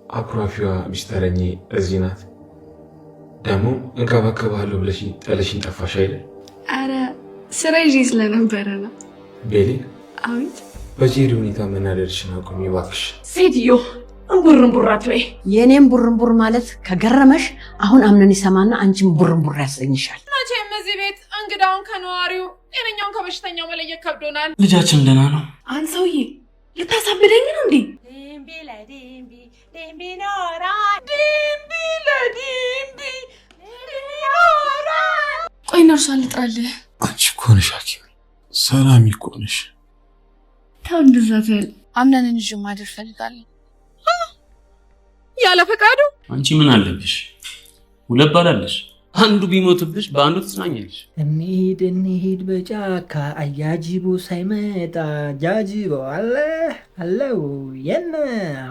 አኩራፊዋ ሚስተረኝ እዚህ ናት። ደግሞ እንከባከባለሁ ብለሽ ጥለሽኝ ጠፋሽ አይደል? አረ ስራ ይዤ ስለነበረ ነው። ቤሊ። አቤት። በጄሪ ሁኔታ መናደድሽን አቁሚ እባክሽ። ሴትዮ እንቡርንቡር አትበይ። የኔም ቡርንቡር ማለት ከገረመሽ አሁን አምነን ይሰማና አንቺም ቡርንቡር ያሰኝሻል። መቼም እዚህ ቤት እንግዳውን ከነዋሪው ጤነኛውን ከበሽተኛው መለየት ከብዶናል። ልጃችን ደህና ነው? አንድ ሰውዬ ልታሳብደኝ ነው እንዴ? ዲምቢ ለዲምቢ ዲምቢ ኖራ ዲምቢ ለዲምቢ ኖራ። ቆይ ነርሷን ልጥራልህ። አንቺ እኮ ነሽ ሐኪም፣ ሰላም እኮ ነሽ። ተው እንደዛ ትል። አምነን እንጂ ማደር ፈልጋለሁ። ያለ ፈቃዱ። አንቺ ምን አለብሽ? ሁለት ባላለሽ፣ አንዱ ቢሞትብሽ በአንዱ ትጽናኛለሽ። እንሂድ በጫካ አያጅቡ ሳይመጣ ጃጅቦ አለው የነ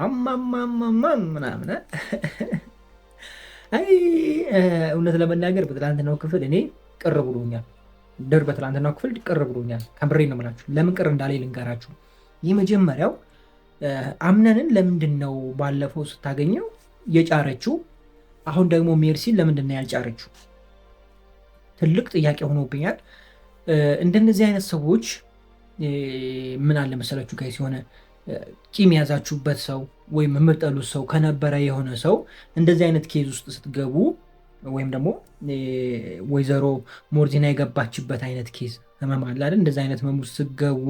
አማማማማም ምናምን። አይ እውነት ለመናገር በትላንትናው ክፍል እኔ ቅር ብሎኛል። በትላንትናው ክፍል ቅር ብሎኛል። ከምሬ ነው የምላችሁ። ለምን ቅር እንዳለኝ ልንገራችሁ። የመጀመሪያው አምነንን ለምንድን ነው ባለፈው ስታገኘው የጫረችው? አሁን ደግሞ ሜርሲን ለምንድን ነው ያልጫረችው? ትልቅ ጥያቄ ሆኖብኛል። እንደነዚህ አይነት ሰዎች ምን አለ መሰላችሁ ጋይስ፣ የሆነ ቂም ያዛችሁበት ሰው ወይም የምጠሉት ሰው ከነበረ የሆነ ሰው እንደዚህ አይነት ኬዝ ውስጥ ስትገቡ ወይም ደግሞ ወይዘሮ ሞርዚና የገባችበት አይነት ኬዝ ህመም አለ አይደል? እንደዚህ አይነት ህመም ውስጥ ስትገቡ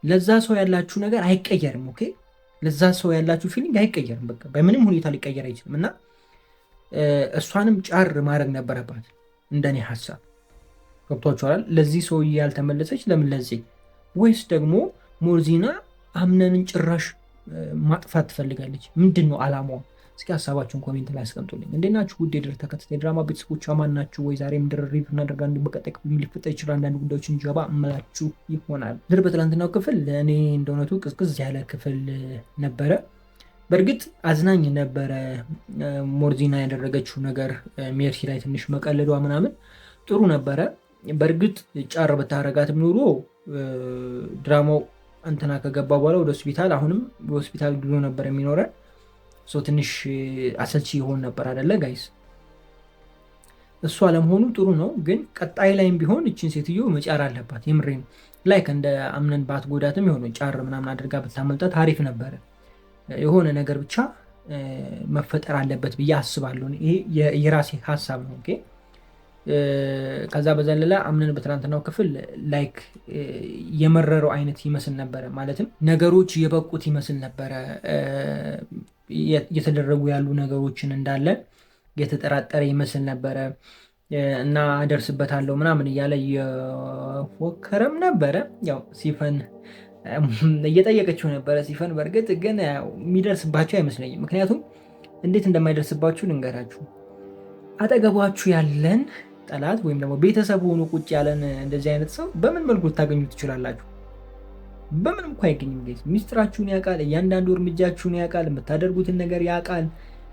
ለዛ ሰው ያላችሁ ነገር አይቀየርም። ኦኬ፣ ለዛ ሰው ያላችሁ ፊሊንግ አይቀየርም። በቃ በምንም ሁኔታ ሊቀየር አይችልም። እና እሷንም ጫር ማድረግ ነበረባት እንደኔ ሐሳብ። ገብቷችኋል? ለዚህ ሰውዬ ያልተመለሰች ለምን ለዚህ? ወይስ ደግሞ ሞርዚና አምነንን ጭራሽ ማጥፋት ትፈልጋለች? ምንድን ነው አላማዋ? እስኪ ሀሳባችሁን ኮሜንት ላይ አስቀምጡልኝ። እንዴት ናችሁ ውድ የድር ተከታታይ ድራማ ቤተሰቦች፣ አማን ናችሁ ወይ? ዛሬም ድር ሪቪው እናደርጋለን። በቀጣይ ክፍል ሊፈጠር ይችላል አንዳንድ ጉዳዮችን ጀባ እምላችሁ ይሆናል። ድር በትላንትናው ክፍል ለእኔ እንደሆነቱ ቅዝቅዝ ያለ ክፍል ነበረ። በእርግጥ አዝናኝ ነበረ። ሞርዚና ያደረገችው ነገር ሜርሲ ላይ ትንሽ መቀለዷ ምናምን ጥሩ ነበረ። በእርግጥ ጫር ብታረጋትም ኑሮ ድራማው እንትና ከገባ በኋላ ወደ ሆስፒታል፣ አሁንም በሆስፒታል ጉዞ ነበር የሚኖረን። ትንሽ አሰልቺ ይሆን ነበር አይደለ ጋይስ? እሱ አለመሆኑ ጥሩ ነው፣ ግን ቀጣይ ላይም ቢሆን እችን ሴትዮ መጫር አለባት። የምሬን ላይክ እንደ አምነን ባትጎዳትም የሆነ ጫር ምናምን አድርጋ ብታመልጣት አሪፍ ነበረ። የሆነ ነገር ብቻ መፈጠር አለበት ብዬ አስባለሁ። ይሄ የራሴ ሀሳብ ነው። ኦኬ። ከዛ በዘለለ አምነን በትናንትናው ክፍል ላይክ የመረረው አይነት ይመስል ነበረ። ማለትም ነገሮች የበቁት ይመስል ነበረ። እየተደረጉ ያሉ ነገሮችን እንዳለ የተጠራጠረ ይመስል ነበረ እና አደርስበታለሁ ምናምን እያለ እየፎከረም ነበረ። ያው ሲፈን እየጠየቀችው ነበረ። ሲፈን በእርግጥ ግን የሚደርስባቸው አይመስለኝም። ምክንያቱም እንዴት እንደማይደርስባችሁ ልንገራችሁ። አጠገባችሁ ያለን ጠላት ወይም ደግሞ ቤተሰብ ሆኖ ቁጭ ያለን እንደዚህ አይነት ሰው በምን መልኩ ልታገኙ ትችላላችሁ? በምንም እኮ አይገኝም። ሚስጥራችሁን ያውቃል፣ እያንዳንዱ እርምጃችሁን ያውቃል፣ የምታደርጉትን ነገር ያውቃል።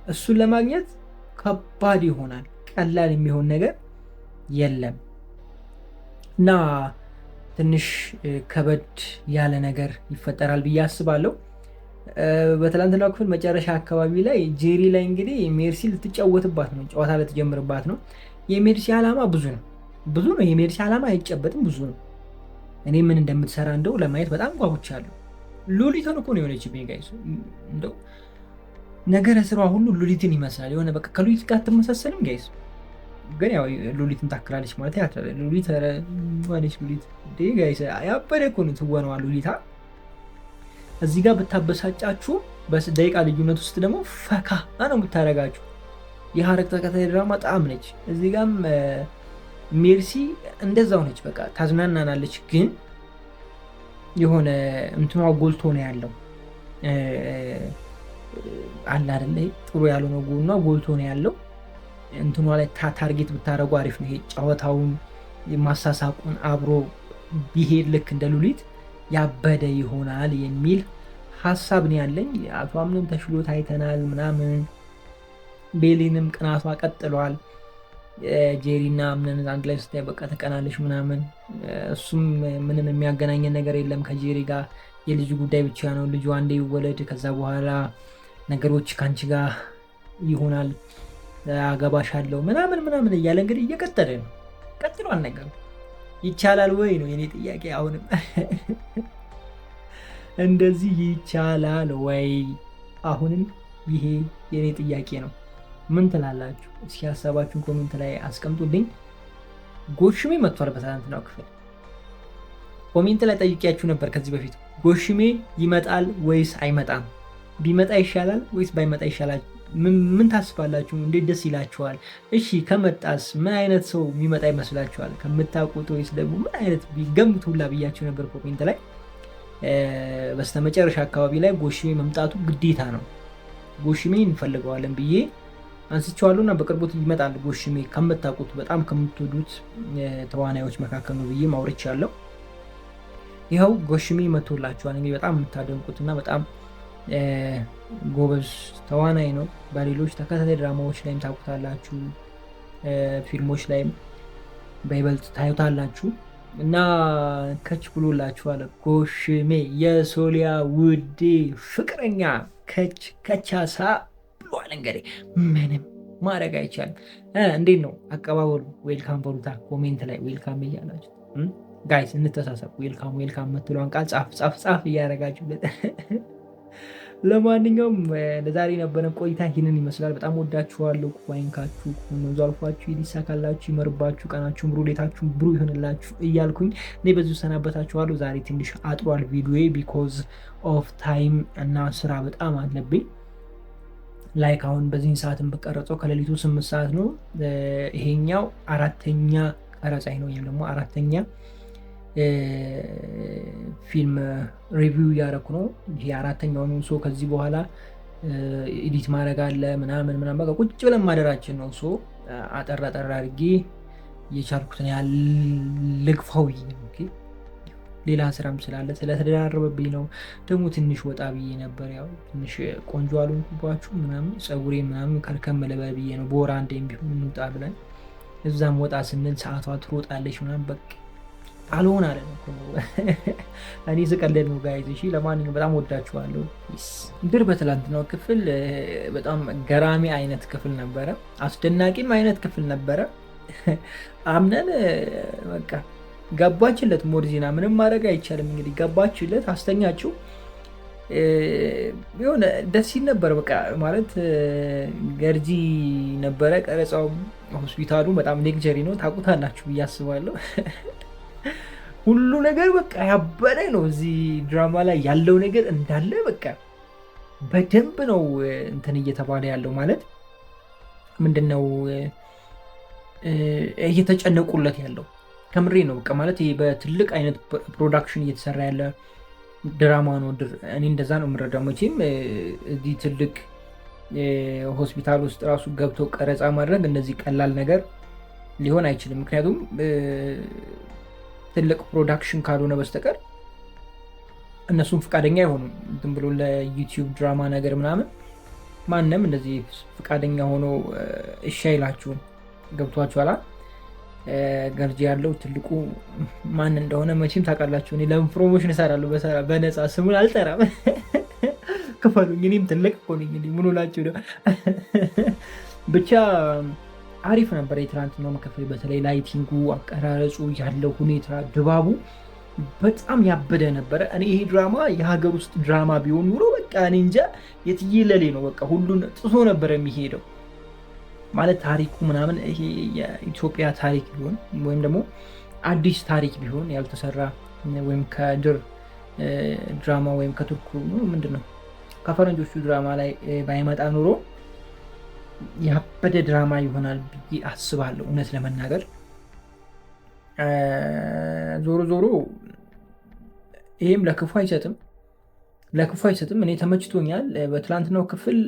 እሱን ለማግኘት ከባድ ይሆናል። ቀላል የሚሆን ነገር የለም እና ትንሽ ከበድ ያለ ነገር ይፈጠራል ብዬ አስባለሁ። በትላንትናው ክፍል መጨረሻ አካባቢ ላይ ጄሪ ላይ እንግዲህ ሜርሲ ልትጫወትባት ነው፣ ጨዋታ ልትጀምርባት ነው። የሜርሲ ዓላማ ብዙ ነው። የሜርሲ ዓላማ አይጨበጥም፣ ብዙ ነው። እኔ ምን እንደምትሰራ እንደው ለማየት በጣም ጓጉቻለሁ። ሉሊትን እኮ ነው የሆነችብኝ ጋይስ። እንደው ነገረ ስራዋ ሁሉ ሉሊትን ይመስላል። የሆነ በቃ ከሉሊት ጋር አትመሳሰልም ጋይስ። ግን ያው ሉሊትን ታክላለች ማለት ያትላል። ሉሊት ማለች ሉሊት ጋይስ ያበደ እኮ ነው ትወነዋ ሉሊታ። እዚህ ጋር ብታበሳጫችሁ በደቂቃ ልዩነት ውስጥ ደግሞ ፈካ ነው የምታደርጋችሁ። የሐረግ ተከታይ ድራማ ጣም ነች። እዚህ ጋርም ሜርሲ እንደዛው ነች። በቃ ታዝናናናለች፣ ግን የሆነ እንትኗ ጎልቶ ነው ያለው አለ አይደለ? ጥሩ ያልሆነ ጎኗ ጎልቶ ነው ያለው። እንትኗ ላይ ታርጌት ብታረጉ አሪፍ ነው። ይሄ ጨዋታውን ማሳሳቁን አብሮ ቢሄድ ልክ እንደ ሉሊት ያበደ ይሆናል የሚል ሀሳብ ነው ያለኝ። አቶ አምነን ተሽሎት አይተናል ምናምን። ቤሊንም ቅናቷ ቀጥሏል። ጄሪና አምነን አንድ ላይ ስታይ በቃ ተቀናለሽ ምናምን። እሱም ምንም የሚያገናኘን ነገር የለም ከጄሪ ጋር፣ የልጅ ጉዳይ ብቻ ነው። ልጁ አንዴ ይወለድ፣ ከዛ በኋላ ነገሮች ከአንቺ ጋር ይሆናል አገባሻለሁ ምናምን እያለ እንግዲህ እየቀጠለ ነው። ቀጥሏል ነገሩ። ይቻላል ወይ ነው የኔ ጥያቄ። አሁንም እንደዚህ ይቻላል ወይ? አሁንም ይሄ የኔ ጥያቄ ነው። ምን ትላላችሁ? እስኪ ሀሳባችሁን ኮሜንት ላይ አስቀምጡልኝ። ጎሽሜ መጥቷል በትናንትናው ክፍል። ኮሜንት ላይ ጠይቄያችሁ ነበር ከዚህ በፊት ጎሽሜ ይመጣል ወይስ አይመጣም? ቢመጣ ይሻላል ወይስ ባይመጣ ይሻላል? ምን ታስባላችሁ? እንዴት ደስ ይላችኋል? እሺ ከመጣስ ምን አይነት ሰው የሚመጣ ይመስላችኋል? ከምታውቁት ወይስ ደግሞ ምን አይነት ቢገምቱ ሁላ ብያችሁ ነበር ኮሜንት ላይ። በስተመጨረሻ አካባቢ ላይ ጎሽሜ መምጣቱ ግዴታ ነው፣ ጎሽሜ እንፈልገዋለን ብዬ አንስቼዋለሁ እና በቅርቡ ይመጣል ጎሽሜ ከምታውቁት በጣም ከምትወዱት ተዋናዮች መካከል ነው ብዬ ማውርቻለሁ። ይኸው ጎሽሜ መጥቶላችኋል። እንግዲህ በጣም የምታደንቁት እና በጣም ጎበዝ ተዋናይ ነው። በሌሎች ተከታታይ ድራማዎች ላይም ታውቁታላችሁ፣ ፊልሞች ላይም በይበልጥ ታዩታላችሁ እና ከች ብሎላችኋል። ጎሽሜ የሶሊያ ውዴ ፍቅረኛ ከቻሳ ብሏል። እንግዲህ ምንም ማድረግ አይቻልም። እንዴት ነው አቀባበሉ? ዌልካም በሉታ ኮሜንት ላይ ዌልካም እያላችሁ ጋይስ፣ እንተሳሰብ። ዌልካም የምትለዋን ቃል ጻፍ እያደረጋችሁለት። ለማንኛውም ለዛሬ ነበረን ቆይታ ይህንን ይመስላል። በጣም ወዳችኋለሁ። ዋይንካችሁ መንዙ አልፏችሁ ይሳካላችሁ፣ ይመርባችሁ፣ ቀናችሁ ብሩ፣ ሌታችሁ ብሩ ይሆንላችሁ እያልኩኝ እኔ በዚሁ ሰናበታችኋለሁ። ዛሬ ትንሽ አጥሯል ቪዲዮ ቢኮዝ ኦፍ ታይም እና ስራ በጣም አለብኝ። ላይክ አሁን በዚህን ሰዓትን በቀረጸው ከሌሊቱ 8 ሰዓት ነው። ይሄኛው 4ኛ ቀረጻይ ነው ወይም ደግሞ 4ኛ ፊልም ሪቪው እያደረኩ ነው። ይሄ 4ኛውን ሰው ከዚህ በኋላ ኤዲት ማድረግ አለ ምናምን በቃ ቁጭ ብለን ማደራችን ነው። ሶ አጠራ አድርጌ የቻልኩትን ያህል ልግፋው። ሌላ ስራም ስላለ ስለተደራረበብኝ ነው። ደግሞ ትንሽ ወጣ ብዬ ነበር። ያው ትንሽ ቆንጆ አልሆንኩባችሁ ምናምን ፀጉሬ ምናምን ከርከም ልበል ብዬ ነው። በወር አንዴ ቢሆን እንውጣ ብለን እዛም ወጣ ስንል ሰዓቷ ትሮጣለች ምናምን በቃ አልሆን አለ ነው። እኔ ስቀልድ ነው ጋይዝ። እሺ ለማንኛውም በጣም ወዳችኋለሁ። ድር በትላንትናው ክፍል በጣም ገራሚ አይነት ክፍል ነበረ፣ አስደናቂም አይነት ክፍል ነበረ። አምነን በቃ ገባችለት። ሞርዚና ምንም ማድረግ አይቻልም። እንግዲህ ገባችለት፣ አስተኛችው። የሆነ ደስ ይል ነበር። በቃ ማለት ገርጂ ነበረ ቀረጻው። ሆስፒታሉ በጣም ሌክጀሪ ነው፣ ታውቁታላችሁ ብዬ አስባለሁ። ሁሉ ነገር በቃ ያበደ ነው። እዚህ ድራማ ላይ ያለው ነገር እንዳለ በቃ በደንብ ነው እንትን እየተባለ ያለው። ማለት ምንድነው እየተጨነቁለት ያለው ከምሬ ነው። በቃ ማለት ይሄ በትልቅ አይነት ፕሮዳክሽን እየተሰራ ያለ ድራማ ነው። እኔ እንደዛ ነው የምረዳው። መቼም እዚህ ትልቅ ሆስፒታል ውስጥ ራሱ ገብቶ ቀረጻ ማድረግ እንደዚህ ቀላል ነገር ሊሆን አይችልም። ምክንያቱም ትልቅ ፕሮዳክሽን ካልሆነ በስተቀር እነሱም ፈቃደኛ አይሆኑም። ዝም ብሎ ለዩቲዩብ ድራማ ነገር ምናምን ማንም እንደዚህ ፈቃደኛ ሆኖ እሺ አይላችሁም። ገብቷችኋል? ገርጂ ያለው ትልቁ ማን እንደሆነ መቼም ታውቃላችሁ። እኔ ለምን ፕሮሞሽን እሰራለሁ በነፃ ስሙን አልጠራም። ክፈሉኝ፣ እኔም ትልቅ እኮ ነኝ። ምን ሆናችሁ ነው? ብቻ አሪፍ ነበር የትናንትናው ክፍል። በተለይ ላይቲንጉ፣ አቀራረጹ፣ ያለው ሁኔታ፣ ድባቡ በጣም ያበደ ነበረ። እኔ ይሄ ድራማ የሀገር ውስጥ ድራማ ቢሆን ኑሮ በቃ እኔ እንጃ የትየለሌ ነው። በቃ ሁሉን ጥሶ ነበር የሚሄደው። ማለት ታሪኩ ምናምን ይሄ የኢትዮጵያ ታሪክ ቢሆን ወይም ደግሞ አዲስ ታሪክ ቢሆን ያልተሰራ ወይም ከድር ድራማ ወይም ከቱርኩ ምንድነው ከፈረንጆቹ ድራማ ላይ ባይመጣ ኑሮ ያበደ ድራማ ይሆናል ብዬ አስባለሁ። እውነት ለመናገር ዞሮ ይሄም ለክፉ አይሰጥም። እኔ ተመችቶኛል። በትላንትናው ክፍል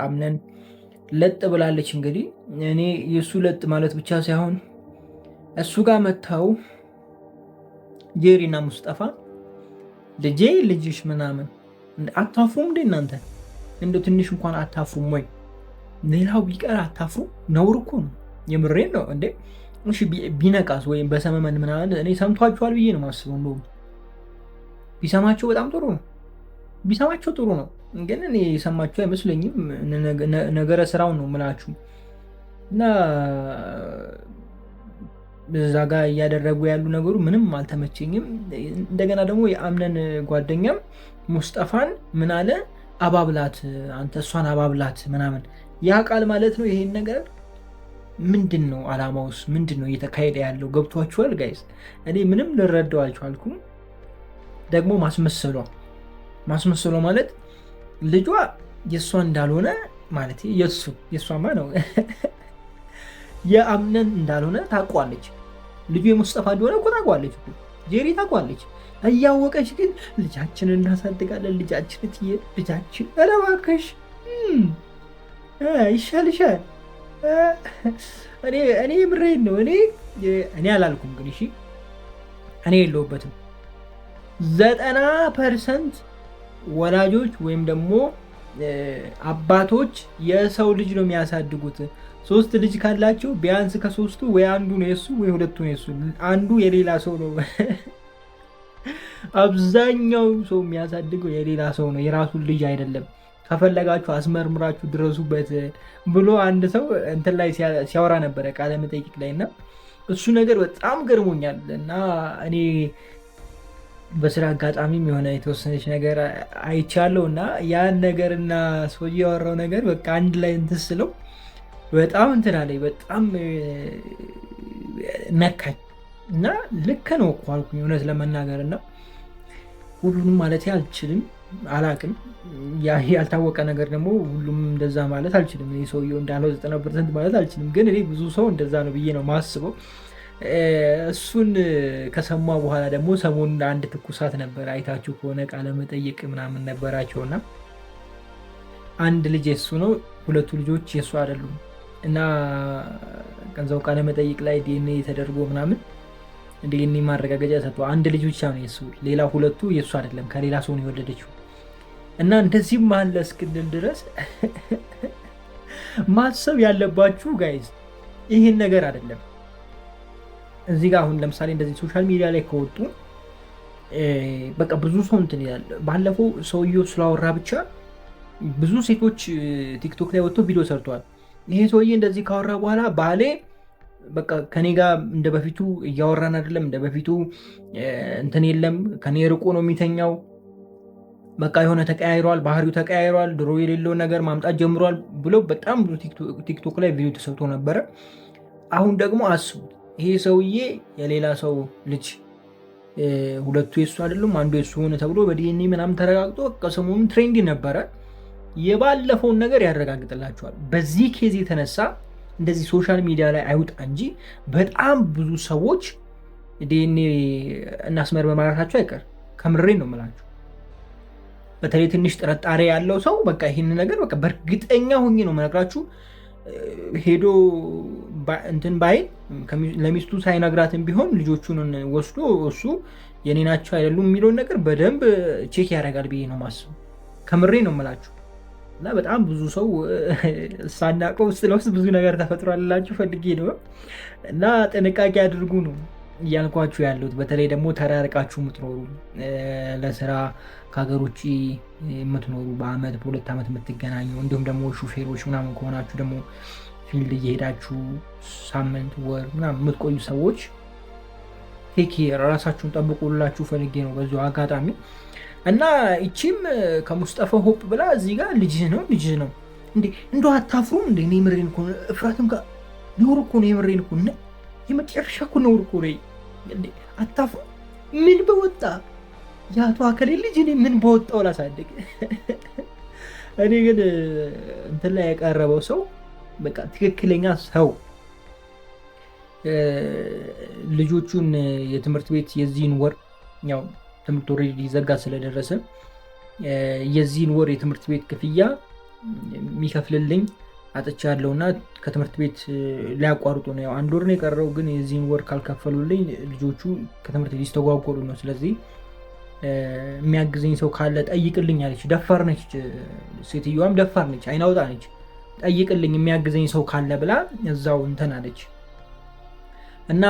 አምነን ለጥ ብላለች። እንግዲህ እኔ የእሱ ለጥ ማለት ብቻ ሳይሆን እሱ ጋር መታው ጄሪና ሙስጠፋ ልጅሽ ምናምን አታፍሩም እንዴ እናንተ? እንደ ትንሽ እንኳን አታፍሩም ወይ? ሌላው ቢቀር አታፍሩ? ነውር እኮ ነው። የምሬን ነው እንዴ። እሺ ቢነቃስ ወይም በሰመመን ምናምን እኔ ሰምቷችኋል ብዬ ነው ማስበው። እንደውም ቢሰማቸው በጣም ጥሩ ነው። ቢሰማቸው ጥሩ ነው። ግን እኔ የሰማቸው አይመስለኝም። ነገረ ስራውን ነው ምላችሁ እና በዛ ጋር እያደረጉ ያሉ ነገሩ ምንም አልተመቸኝም። እንደገና ደግሞ የአምነን ጓደኛም ሙስጠፋን ምን አለ አባብላት፣ አንተ እሷን አባብላት ምናምን ያ ቃል ማለት ነው። ይሄን ነገር ምንድን ነው አላማውስ ምንድን ነው እየተካሄደ ያለው? ገብቷችኋል ጋይስ? እኔ ምንም ልረዳው አልቻልኩም። ደግሞ ማስመሰሏ ማለት ልጇ የእሷ እንዳልሆነ ማለት የእሷማ ነው የአምነን እንዳልሆነ ታውቋለች። ልጁ የሙስጠፋ እንደሆነ እኮ ታውቋለች እኮ ጄሪ ታውቋለች። እያወቀች ግን ልጃችንን እናሳድጋለን፣ ልጃችን ኧረ እባክሽ ይሻልሻል። እኔ ምሬን ነው። እኔ አላልኩም ግን እሺ፣ እኔ የለሁበትም። 90% ወላጆች ወይም ደግሞ አባቶች የሰው ልጅ ነው የሚያሳድጉት። 3 ልጅ ካላቸው ቢያንስ ከ3ቱ ወይ አንዱ ነው የሱ ወይ ሁለቱ ነው የሱ፣ አንዱ የሌላ ሰው ነው። አብዛኛው ሰው የሚያሳድገው የሌላ ሰው ነው፣ የራሱን ልጅ አይደለም። ከፈለጋችሁ አስመርምራችሁ ድረሱበት ብሎ አንድ ሰው እንትን ላይ ሲያወራ ነበረ ቃለ መጠይቅ ላይ እና እሱ ነገር በጣም ገርሞኛል። እና እኔ በስራ አጋጣሚም የሆነ የተወሰነች ነገር አይቻለሁ እና ያን ነገርና ሰው ያወራው ነገር በቃ አንድ ላይ እንትን ስለው በጣም እንትን አለኝ፣ በጣም ነካኝ እና ልክ ነው እኮ አልኩኝ እውነት ለመናገር እና ሁሉንም ማለት አልችልም፣ አላቅም። ያልታወቀ ነገር ደግሞ ሁሉም እንደዛ ማለት አልችልም። እኔ ሰውየው እንዳለው 90% ማለት አልችልም፣ ግን እኔ ብዙ ሰው እንደዛ ነው ብዬ ነው ማስበው። እሱን ከሰማ በኋላ ደግሞ ሰሞኑን አንድ ትኩሳት ነበር፣ አይታችሁ ከሆነ ቃለ መጠይቅ ምናምን ነበራቸውና አንድ ልጅ የሱ ነው፣ 2 ልጆች የሱ አይደሉም እና ከዛው ቃለ መጠይቅ ላይ ዲኤንኤ ተደርጎ ምናምን ዲኤንኤ ማረጋገጫ ሰጥቷል። አንድ ልጅ ብቻ ነው የሱ፣ ሌላ 2ቱ የሱ አይደለም፣ ከሌላ ሰው ነው የወለደችው። እና እንደዚህም አለ እስክንል ድረስ ማሰብ ያለባችሁ ጋይዝ ይህን ነገር አይደለም። እዚህ ጋር አሁን ለምሳሌ እንደዚህ ሶሻል ሚዲያ ላይ ከወጡ በቃ ብዙ ሰው እንትን ይላል። ባለፈው ሰውየው ስላወራ ብቻ ብዙ ሴቶች ቲክቶክ ላይ ወጥቶ ቪዲዮ ሰርተዋል። ይሄ ሰውዬ እንደዚህ ካወራ በኋላ ባሌ በቃ ከኔ ጋር እንደ በፊቱ እያወራን አይደለም፣ እንደ በፊቱ እንትን የለም፣ ከኔ ርቆ ነው የሚተኛው፣ በቃ የሆነ ተቀያይሯል፣ ባህሪው ተቀያይሯል፣ ድሮ የሌለውን ነገር ማምጣት ጀምሯል ብሎ በጣም ብዙ ቲክቶክ ላይ ቪዲዮ ተሰርቶ ነበረ። አሁን ደግሞ አስቡት ይሄ ሰውዬ የሌላ ሰው ልጅ 2ቱ የሱ አይደሉም አንዱ የሱ ሆነ ተብሎ በዲኤንኤ ምናምን ተረጋግጦ ከሰሞኑን ትሬንድ ነበረ። የባለፈውን ነገር ያረጋግጥላቸዋል። በዚህ ኬዝ የተነሳ እንደዚህ ሶሻል ሚዲያ ላይ አይውጣ እንጂ በጣም ብዙ ሰዎች ዲኤንኤ እናስመርምር ማለታቸው አይቀር። ከምሬ ነው የምላችሁ። በተለይ ትንሽ ጥርጣሬ ያለው ሰው በቃ ይህን ነገር በቃ በእርግጠኛ ሆኜ ነው የምነግራችሁ ሄዶ እንትን ባይ ለሚስቱ ሳይነግራትም ቢሆን ልጆቹን ወስዶ እሱ የኔ ናቸው አይደሉም የሚለውን ነገር በደንብ ቼክ ያደርጋል ብዬ ነው ማስበው። ከምሬ ነው የምላችሁ። እና በጣም ብዙ ሰው ሳናቀው ውስጥ ለውስጥ ብዙ ነገር ተፈጥሯላችሁ ፈልጌ ነው። እና ጥንቃቄ አድርጉ ነው እያልኳችሁ ያሉት። በተለይ ደግሞ ተራርቃችሁ የምትኖሩ ለስራ ከሀገር ውጭ የምትኖሩ በአመት በ2 ዓመት የምትገናኙ እንዲሁም ደግሞ ሹፌሮች ምናምን ከሆናችሁ ደግሞ ፊልድ እየሄዳችሁ ሳምንት ወር ምናምን የምትቆዩ ሰዎች ቴክ ራሳችሁን ጠብቁላችሁ ፈልጌ ነው በዚሁ አጋጣሚ። እና ይቺም ከሙስጠፋ ሆፕ ብላ እዚህ ጋር ልጅህ ነው እንዴ እንደው አታፍሩም እንዴ? እኔ ምሬን እኮ እፍራትም ጋር ነውር እኮ ነው። የምሬን እኮ ነው። የመጨረሻ እኮ ነውር እኮ ነው እንዴ! አታፍሩ? ምን በወጣ ያቷ አከሌ ልጅ እኔ ምን በወጣው ላሳደግ። እኔ ግን እንትን ላይ ያቀረበው ሰው በቃ ትክክለኛ ሰው ልጆቹን የትምህርት ቤት የዚህን ወር ያው ትምህርት ኦልሬዲ ሊዘጋ ስለደረሰ የዚህን ወር የትምህርት ቤት ክፍያ የሚከፍልልኝ አጥቻለሁና ከትምህርት ቤት ሊያቋርጡ ነው። ያው 1 ወር ነው የቀረው፣ ግን የዚህን ወር ካልከፈሉልኝ ልጆቹ ከትምህርት ሊስተጓጎሉ ነው። ስለዚህ የሚያግዘኝ ሰው ካለ ጠይቅልኝ አለች። ደፋር ነች ሴትዮዋም፣ ደፋር ነች፣ አይናውጣ ነች። ጠይቅልኝ የሚያግዘኝ ሰው ካለ ብላ እዛው እንትን አለች። እና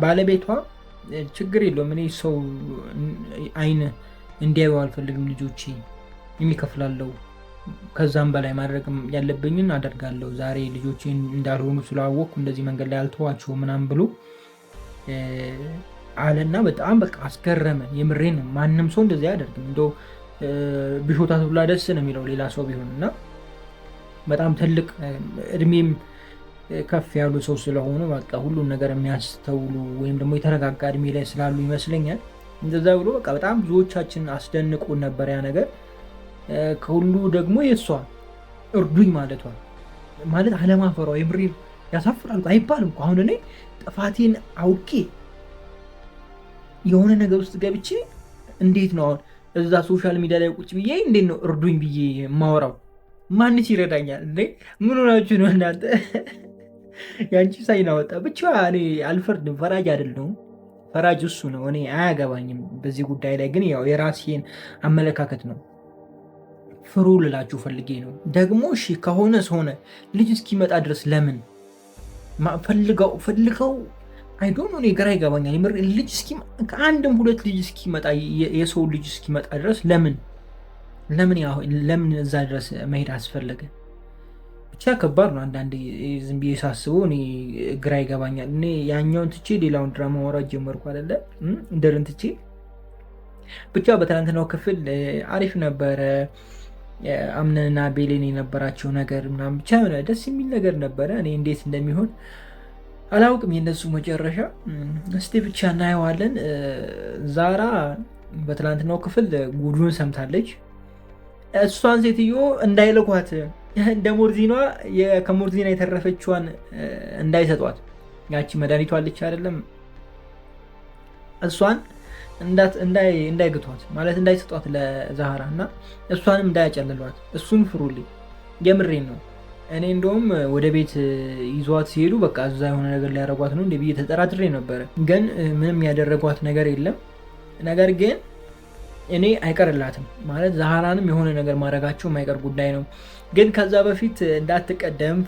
ባለቤቷ ችግር የለውም። እኔ ሰው አይን እንዲያዩ አልፈልግም። ልጆቼ የሚከፍላለው ከዛም በላይ ማድረግ ያለብኝን አደርጋለሁ። ዛሬ ልጆቼን እንዳልሆኑ ስላወቅኩ እንደዚህ መንገድ ላይ አልተዋቸው ምናምን ብሎ አለና በጣም በቃ አስገረመ። የምሬን ነው። ማንም ሰው እንደዚህ አያደርግም። እንደው ቢሾታት ብላ ደስ ነው የሚለው ሌላ ሰው ቢሆን እና በጣም ትልቅ እድሜም ከፍ ያሉ ሰው ስለሆኑ በቃ ሁሉን ነገር የሚያስተውሉ ወይም ደግሞ የተረጋጋ እድሜ ላይ ስላሉ ይመስለኛል እንደዛ ብሎ በቃ በጣም ብዙዎቻችን አስደንቆን ነበር ያ ነገር። ከሁሉ ደግሞ የእሷ እርዱኝ ማለቷ ማለት አለማፈሯ የምሬ ያሳፍራል አይባልም እኮ። አሁን እኔ ጥፋቴን አውቄ የሆነ ነገር ውስጥ ገብቼ እንዴት ነው አሁን እዛ ሶሻል ሚዲያ ላይ ቁጭ ብዬ እንዴት ነው እርዱኝ ብዬ የማወራው? ማንስ ይረዳኛል እንዴ? ምን ሆናችሁ ነው እናንተ? ያንቺ ሳይና ወጣ ብቻ። እኔ አልፈርድም፣ ፈራጅ አይደለሁም። ፈራጅ እሱ ነው፣ እኔ አያገባኝም በዚህ ጉዳይ ላይ። ግን ያው የራሴን አመለካከት ነው። ፍሩ ልላችሁ ፈልጌ ነው። ደግሞ እሺ ከሆነስ ሆነ፣ ልጅ እስኪመጣ ድረስ ለምን ፈልገው አይዶን ነው ግራ ይገባኛል። ልጅ ከአንድም ሁለት ልጅ እስኪመጣ የሰው ልጅ እስኪመጣ ድረስ ለምን እዛ ድረስ መሄድ አስፈለገ? ብቻ ከባድ ነው። አንዳንዴ ዝም ብዬ ሳስበው እኔ ግራ ይገባኛል። እኔ ያኛውን ትቼ ሌላውን ድራማ ማውራት ጀመርኩ አይደለ? እንደርን ትቼ ብቻ በትናንትናው ክፍል አሪፍ ነበረ። አምነንና ቤሌን የነበራቸው ነገር ምናምን ብቻ ሆነ ደስ የሚል ነገር ነበረ። እኔ እንዴት እንደሚሆን አላውቅም የነሱ መጨረሻ። እስቲ ብቻ እናየዋለን። ዛራ በትናንትናው ክፍል ጉዱን ሰምታለች። እሷን ሴትዮ እንዳይልኳት እንደ ሞርዚኗ ከሞርዚና የተረፈችዋን እንዳይሰጧት፣ ያቺ መድኃኒቷ አለች አይደለም፣ እሷን እንዳይግቷት ማለት እንዳይሰጧት ለዛህራ እና እሷንም እንዳያጨልሏት። እሱን ፍሩልኝ፣ የምሬን ነው። እኔ እንደውም ወደ ቤት ይዟት ሲሄዱ በቃ እዛ የሆነ ነገር ሊያደርጓት ነው እንደ ብዬ ተጠራጥሬ ነበረ። ግን ምንም ያደረጓት ነገር የለም። ነገር ግን እኔ አይቀርላትም ማለት ዛህራንም የሆነ ነገር ማድረጋቸው የማይቀር ጉዳይ ነው። ግን ከዛ በፊት እንዳትቀደም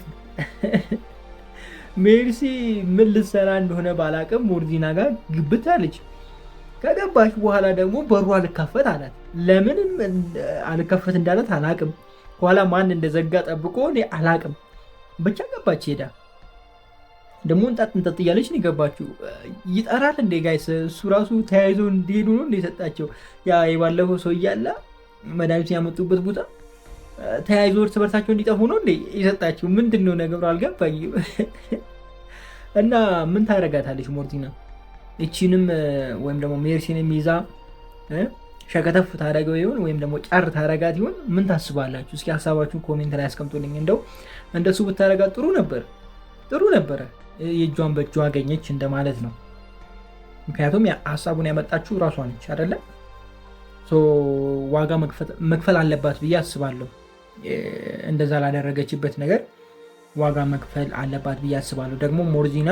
ሜርሲ ምን ልትሰራ እንደሆነ ባላቅም ሞርዚና ጋር ግብት አለች። ከገባች በኋላ ደግሞ በሩ አልከፈት አላት። ለምንም አልከፈት እንዳለት አላቅም። ኋላ ማን እንደዘጋ ጠብቆ እኔ አላቅም። ብቻ ገባች ሄዳ ደግሞ እንጠጥ እያለች ነው የገባችው። ይጠራል እንዴ ጋይስ? እሱ ራሱ ተያይዞ እንዲሄዱ ነው እንደ የሰጣቸው። ያ የባለፈው ሰው እያለ መድኃኒቱን ያመጡበት ቦታ ተያይዞ እርስ በርሳቸው እንዲጠፉ ነው እንደ የሰጣቸው። ምንድን ነው ነገሩ አልገባኝም። እና ምን ታረጋታለች ሞርቲና? እቺንም ወይም ደግሞ ሜርሲንም ይዛ ሸከተፍ ታረገው ይሆን ወይም ደግሞ ጫር ታረጋት ይሆን? ምን ታስባላችሁ? እስኪ ሀሳባችሁን ኮሜንት ላይ አስቀምጡልኝ። እንደው እንደሱ ብታረጋት ጥሩ ነበረ። የእጇን በእጇ አገኘች እንደማለት ነው። ምክንያቱም ሀሳቡን ያመጣችሁ እራሷ ነች አይደለ? ዋጋ መክፈል አለባት ብዬ አስባለሁ። እንደዛ ላደረገችበት ነገር ዋጋ መክፈል አለባት ብዬ አስባለሁ። ደግሞ ሞርዚና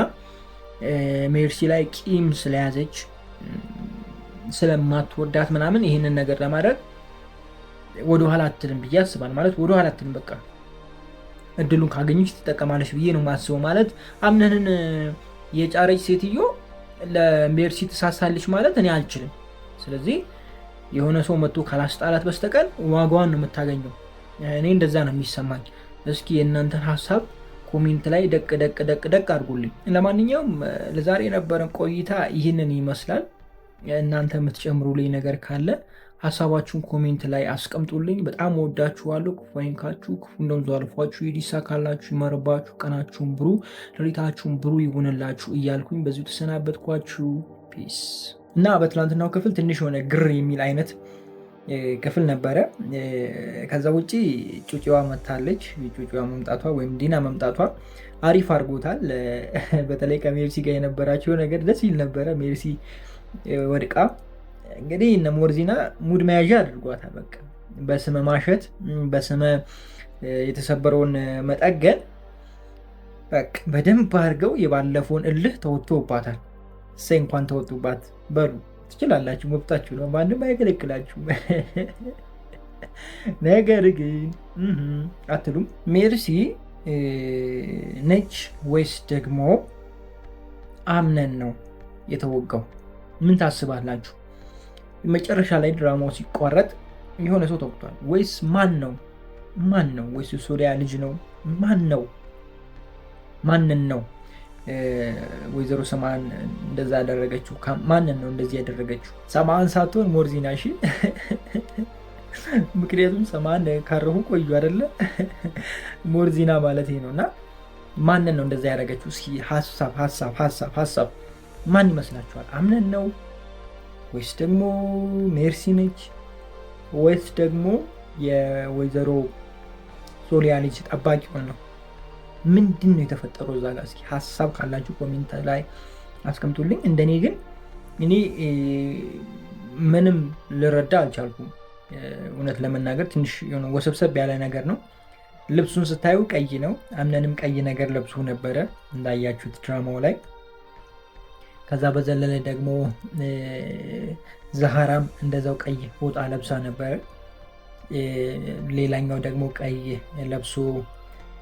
ሜርሲ ላይ ቂም ስለያዘች ስለማትወዳት ምናምን ይህንን ነገር ለማድረግ ወደኋላ አትልም ብዬ አስባለሁ። ማለት ወደኋላ አትልም፣ በቃ እድሉን ካገኘች ትጠቀማለች ብዬ ነው የማስበው። ማለት አምነንን የጫረች ሴትዮ ለሜርሲ ትሳሳለች ማለት እኔ አልችልም። ስለዚህ የሆነ ሰው መጥቶ ካላስጣላት በስተቀር ዋጋዋን ነው የምታገኘው። እኔ እንደዛ ነው የሚሰማኝ። እስኪ የእናንተን ሀሳብ ኮሜንት ላይ ደቅ አድርጉልኝ። ለማንኛውም ለዛሬ የነበረን ቆይታ ይህንን ይመስላል። እናንተ የምትጨምሩልኝ ነገር ካለ ሀሳባችሁን ኮሜንት ላይ አስቀምጡልኝ። በጣም ወዳችኋለሁ። ክፉ አይንካችሁ፣ ክፉ እንደምዙ አልፏችሁ፣ ይሳካላችሁ፣ ይመርባችሁ፣ ቀናችሁን ብሩ፣ ሌሊታችሁን ብሩ ይሆንላችሁ እያልኩኝ በዚሁ ተሰናበትኳችሁ። ፒስ። እና በትላንትናው ክፍል ትንሽ የሆነ ግር የሚል አይነት ክፍል ነበረ። ከዛ ውጭ ጩጭዋ መታለች። ጩጭዋ መምጣቷ ወይም ዲና መምጣቷ አሪፍ አድርጎታል። በተለይ ከሜርሲ ጋር የነበራቸው ነገር ደስ ይል ነበረ። ሜርሲ ወድቃ እንግዲህ እነ ሞርዚና ሙድ መያዣ አድርጓታል። በቃ በስመ ማሸት፣ በስመ የተሰበረውን መጠገን በቃ በደንብ አድርገው የባለፈውን እልህ ተወጥቶባታል። እሰይ እንኳን ተወጡባት በሉ። ትችላላችሁ፣ መብታችሁ ነው። ማንም አይከለክላችሁም። ነገር ግን አትሉም። ሜርሲ ነች ወይስ ደግሞ አምነን ነው የተወጋው? ምን ታስባላችሁ? መጨረሻ ላይ ድራማው ሲቋረጥ የሆነ ሰው ተወቅቷል ወይስ ማን ነው? ወይስ ሶሊያ ልጅ ነው? ማንን ነው ወይዘሮ ሰማን እንደዛ ያደረገችው? ማንን ነው እንደዚህ ያደረገችው? ሰማን ሳትሆን ሞርዚና። እሺ ምክንያቱም ሰማን ካረፉ ቆዩ አይደለ? ሞርዚና ማለት ነው። እና ማንን ነው እንደዛ ያደረገችው? እስኪ ሀሳብ ማን ይመስላችኋል? አምነን ነው ወይስ ደግሞ ሜርሲ ነች ወይስ ደግሞ የወይዘሮ ሶሊያ ልጅ ጠባቂውን ነው? ምንድን ነው የተፈጠረው እዛ ጋር? እስኪ ሀሳብ ካላችሁ ኮሜንት ላይ አስቀምጡልኝ። እንደኔ ግን እኔ ምንም ልረዳ አልቻልኩም። እውነት ለመናገር ትንሽ የሆነ ወሰብሰብ ያለ ነገር ነው። ልብሱን ስታዩ ቀይ ነው። አምነንም ቀይ ነገር ለብሶ ነበረ እንዳያችሁት ድራማው ላይ። ከዛ በዘለለ ደግሞ ዛሃራም እንደዛው ቀይ ፎጣ ለብሳ ነበረ። ሌላኛው ደግሞ ቀይ ለብሶ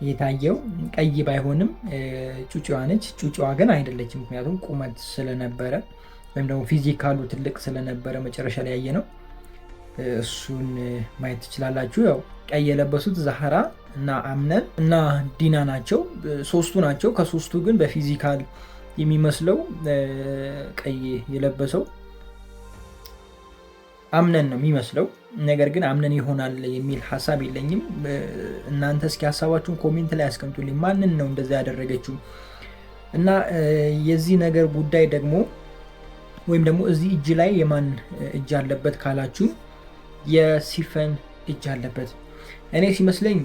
የታየው ቀይ ባይሆንም ጩጭዋ ነች። ጩጭዋ ግን አይደለችም፣ ምክንያቱም ቁመት ስለነበረ ወይም ደግሞ ፊዚካሉ ትልቅ ስለነበረ መጨረሻ ላይ ያየ ነው። እሱን ማየት ትችላላችሁ። ያው ቀይ የለበሱት ዛህራ እና አምነን እና ዲና ናቸው። ሶስቱ ናቸው። ከሶስቱ ግን በፊዚካል የሚመስለው ቀይ የለበሰው አምነን ነው የሚመስለው። ነገር ግን አምነን ይሆናል የሚል ሀሳብ የለኝም። እናንተ እስኪ ሀሳባችሁን ኮሜንት ላይ አስቀምጡልኝ። ማንን ነው እንደዛ ያደረገችው? እና የዚህ ነገር ጉዳይ ደግሞ ወይም ደግሞ እዚህ እጅ ላይ የማን እጅ አለበት ካላችሁ የሲፈን እጅ አለበት። እኔ ሲመስለኝ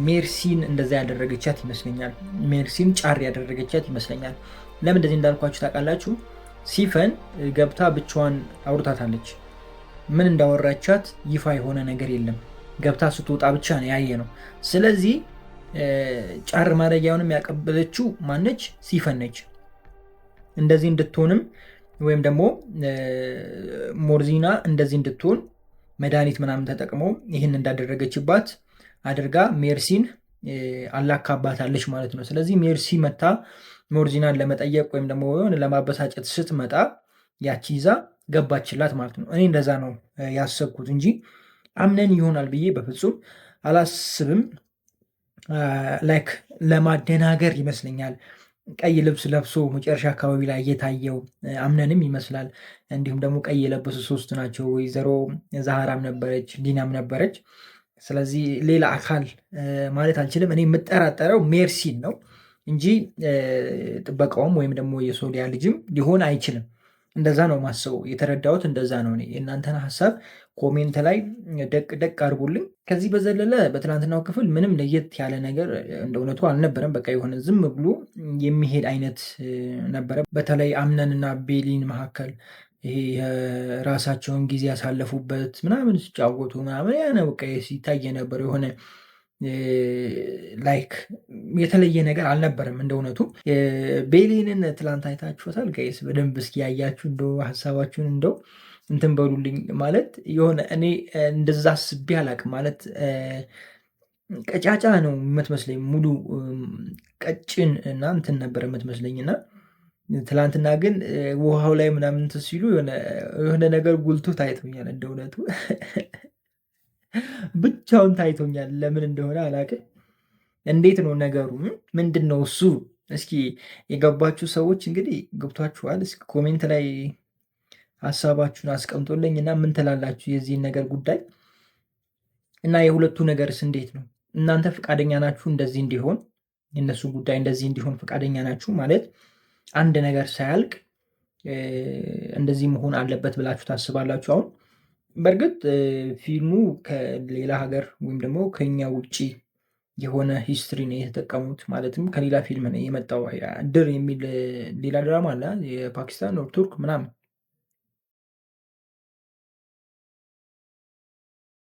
ሜርሲን እንደዛ ያደረገቻት ይመስለኛል። ሜርሲን ጫር ያደረገቻት ይመስለኛል። ለምን እንደዚህ እንዳልኳችሁ ታውቃላችሁ? ሲፈን ገብታ ብቻዋን አውርታታለች። ምን እንዳወራቻት ይፋ የሆነ ነገር የለም። ገብታ ስትወጣ ብቻ ነው ያየ ነው። ስለዚህ ጫር ማድረጊያውንም ያቀበለችው ማነች? ሲፈን ነች። እንደዚህ እንድትሆንም ወይም ደግሞ ሞርዚና እንደዚህ እንድትሆን መድኃኒት ምናምን ተጠቅመው ይህን እንዳደረገችባት አድርጋ ሜርሲን አላካባታለች ማለት ነው። ስለዚህ ሜርሲ መታ ሞርዚናን ለመጠየቅ ወይም ደግሞ ለማበሳጨት ስትመጣ ያቺ ይዛ ገባችላት ማለት ነው። እኔ እንደዛ ነው ያሰብኩት እንጂ አምነን ይሆናል ብዬ በፍጹም አላስብም። ላይክ ለማደናገር ይመስለኛል ቀይ ልብስ ለብሶ መጨረሻ አካባቢ ላይ እየታየው አምነንም ይመስላል። እንዲሁም ደግሞ ቀይ የለበሱ ሶስት ናቸው። ወይዘሮ ዛህራም ነበረች፣ ዲናም ነበረች። ስለዚህ ሌላ አካል ማለት አልችልም። እኔ የምጠራጠረው ሜርሲን ነው እንጂ ጥበቃውም ወይም ደግሞ የሶሊያ ልጅም ሊሆን አይችልም። እንደዛ ነው ማስበው። የተረዳሁት እንደዛ ነው። የእናንተን ሀሳብ ኮሜንት ላይ ደቅ አድርጉልኝ። ከዚህ በዘለለ በትናንትናው ክፍል ምንም ለየት ያለ ነገር እንደ እውነቱ አልነበረም። በቃ የሆነ ዝም ብሎ የሚሄድ አይነት ነበረ። በተለይ አምነንና ቤሊን መካከል ይሄ የራሳቸውን ጊዜ ያሳለፉበት ምናምን ሲጫወቱ ምናምን ያነ በቃ ሲታይ የነበረ የሆነ ላይክ የተለየ ነገር አልነበረም። እንደ እውነቱ ቤሊንን ትላንት አይታችሁታል ጋይስ? በደንብ እስኪ ያያችሁ እንደው ሀሳባችሁን እንደው እንትን በሉልኝ። ማለት የሆነ እኔ እንደዛ አስቤ አላቅም። ማለት ቀጫጫ ነው የምትመስለኝ፣ ሙሉ ቀጭን እና እንትን ነበር የምትመስለኝ እና ትላንትና ግን ውሃው ላይ ምናምን እንትን ሲሉ የሆነ ነገር ጉልቶ ታይቶኛል። እንደ እውነቱ ብቻውን ታይቶኛል። ለምን እንደሆነ አላቅም። እንዴት ነው ነገሩ? ምንድን ነው እሱ? እስኪ የገባችሁ ሰዎች እንግዲህ ገብቷችኋል። እስኪ ኮሜንት ላይ ሀሳባችሁን አስቀምጦልኝ እና ምን ትላላችሁ የዚህን ነገር ጉዳይ እና የሁለቱ ነገርስ እንዴት ነው? እናንተ ፈቃደኛ ናችሁ እንደዚህ እንዲሆን? የእነሱ ጉዳይ እንደዚህ እንዲሆን ፈቃደኛ ናችሁ? ማለት አንድ ነገር ሳያልቅ እንደዚህ መሆን አለበት ብላችሁ ታስባላችሁ? አሁን በእርግጥ ፊልሙ ከሌላ ሀገር ወይም ደግሞ ከኛ ውጭ የሆነ ሂስትሪ ነው የተጠቀሙት። ማለትም ከሌላ ፊልም ነው የመጣው። ድር የሚል ሌላ ድራማ አለ፣ የፓኪስታን ቱርክ ምናምን